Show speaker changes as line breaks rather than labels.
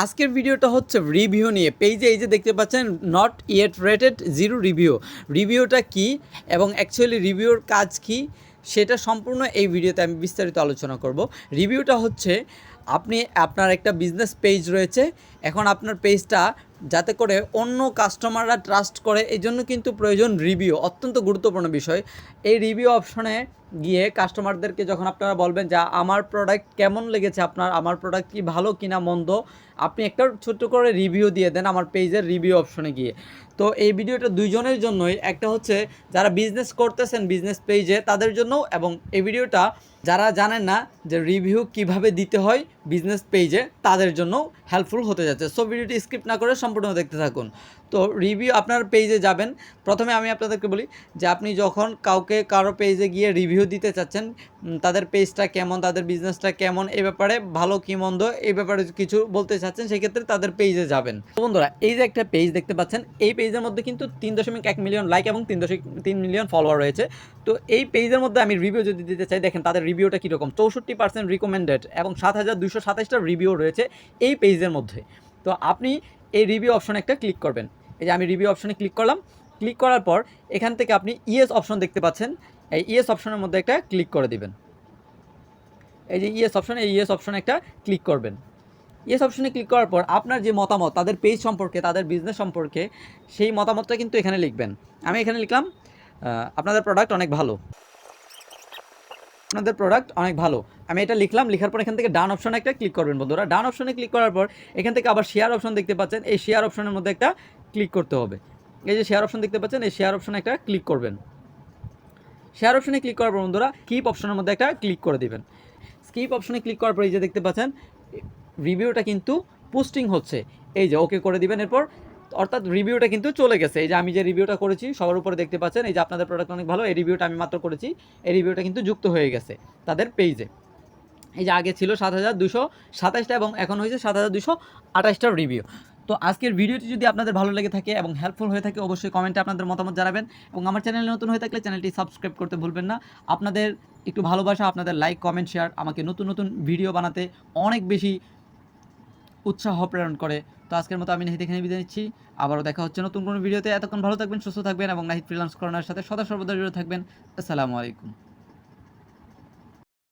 আজকের ভিডিওটা হচ্ছে রিভিউ নিয়ে। পেজে এই যে দেখতে পাচ্ছেন নট ইয়েট রেটেড 0 রিভিউ। রিভিউটা কি এবং অ্যাকচুয়ালি রিভিউর কাজ কি সেটা সম্পূর্ণ এই ভিডিওতে আমি বিস্তারিত আলোচনা করব। রিভিউটা হচ্ছে আপনার একটা বিজনেস পেজ রয়েছে, এখন আপনার পেজটা যাতে করে অন্য কাস্টমাররা ট্রাস্ট করে এই জন্য কিন্তু প্রয়োজন রিভিউ, অত্যন্ত গুরুত্বপূর্ণ বিষয়। এই রিভিউ অপশনে গিয়ে কাস্টমারদেরকে যখন আপনারা বলবেন যে আমার প্রোডাক্ট কেমন লেগেছে, আমার প্রোডাক্ট কি ভালো কিনা মন্দ, আপনি একটা ছোট্ট করে রিভিউ দিয়ে দেন আমার পেজের রিভিউ অপশনে গিয়ে। তো এই ভিডিওটা দুইজনের জন্যই, একটা হচ্ছে যারা বিজনেস করতেছেন বিজনেস পেজে তাদের জন্য, এবং এই ভিডিওটা যারা জানেন না যে রিভিউ কিভাবে দিতে হয় বিজনেস পেজে তাদের জন্য হেল্পফুল হতে যাচ্ছে। সো ভিডিওটি স্কিপ না করে সম্পূর্ণ দেখতে থাকুন। তো রিভিউ আপনার পেজে যাবেন, প্রথমে আমি আপনাদেরকে বলি যে আপনি যখন কারো পেজে গিয়ে রিভিউ দিতে চাচ্ছেন, তাদের পেজটা কেমন, তাদের বিজনেসটা কেমন, এই ব্যাপারে ভালো কি মন্দ এই ব্যাপারে কিছু বলতে চাচ্ছেন, সেক্ষেত্রে তাদের পেজে যাবেন। তো বন্ধুরা, এই যে একটা পেজ দেখতে পাচ্ছেন, এই পেজের মধ্যে কিন্তু 3.1 মিলিয়ন লাইক এবং 3.3 মিলিয়ন ফলোয়ার রয়েছে। তো এই পেজের মধ্যে আমি রিভিউ যদি দিতে চাই, দেখেন তাদের রিভিউটা কীরকম, 64% রিকমেন্ডেড এবং 7,227টা রিভিউ রয়েছে এই পেজের মধ্যে। তো আপনি এই রিভিউ অপশনে একটা ক্লিক করবেন। এই যে আমি রিভিউ অপশনে ক্লিক করলাম, ক্লিক করার পর এখান থেকে আপনি ইয়েস অপশন দেখতে পাচ্ছেন, এই ইয়েস অপশনের মধ্যে একটা ক্লিক করে দিবেন। এই যে ইয়েস অপশন, এই ইয়েস অপশনে একটা ক্লিক করবেন। ইয়েস অপশনে ক্লিক করার পর আপনার যে মতামত তাদের পেজ সম্পর্কে, তাদের বিজনেস সম্পর্কে, সেই মতামতটা কিন্তু এখানে লিখবেন। আমি এখানে লিখলাম আপনাদের প্রোডাক্ট অনেক ভালো, আপনাদের প্রোডাক্ট অনেক ভালো, আমি এটা লিখলাম। লেখার পর এখান থেকে ডান অপশনে একটা ক্লিক করবেন বন্ধুরা। ডান অপশনে ক্লিক করার পর এখান থেকে আবার শেয়ার অপশন দেখতে পাচ্ছেন, এই শেয়ার অপশনের মধ্যে একটা ক্লিক করতে হবে। এই যে শেয়ার অপশন দেখতে পাচ্ছেন, এই শেয়ার অপশনে একটা ক্লিক করবেন। শেয়ার অপশনে ক্লিক করার পর বন্ধুরা স্কিপ অপশনের মধ্যে একটা ক্লিক করে দিবেন। স্কিপ অপশনে ক্লিক করার পর এই যে দেখতে পাচ্ছেন রিভিউটা কিন্তু পোস্টিং হচ্ছে, এই যে ওকে করে দিবেন। এরপর অর্থাৎ রিভিউটা কিন্তু চলে গেছে। এই যে আমি যে রিভিউটা করেছি সবার উপরে দেখতে পাচ্ছেন, এই যে আপনাদের প্রোডাক্ট অনেক ভালো, এই রিভিউটা আমি মাত্র করেছি, এই রিভিউটা কিন্তু যুক্ত হয়ে গেছে তাদের পেজে। এই যে আগে ছিল 7,227টা এবং এখন হয়েছে 7,228টা রিভিউ। তো আজকের ভিডিওটি যদি আপনাদের ভালো লেগে থাকে এবং হেল্পফুল হয়ে থাকে, অবশ্যই কমেন্টে আপনাদের মতামত জানাবেন, এবং আমার চ্যানেলে নতুন হয়ে থাকলে চ্যানেলটি সাবস্ক্রাইব করতে ভুলবেন না। আপনাদের একটু ভালোবাসা, আপনাদের লাইক, কমেন্ট, শেয়ার আমাকে নতুন নতুন ভিডিও বানাতে অনেক বেশি উৎসাহ প্রেরণ করে। তো আজকের মতো আমি নাহিদ এখানে বিদায় নিচ্ছি, আবারও দেখা হচ্ছে নতুন কোনো ভিডিওতে। এতক্ষণ ভালো থাকবেন, সুস্থ থাকবেন এবং নাহিদ ফ্রিল্যান্স কর্নারের সাথে সদা সর্বদা জুড়ে থাকবেন। আসসালামু আলাইকুম।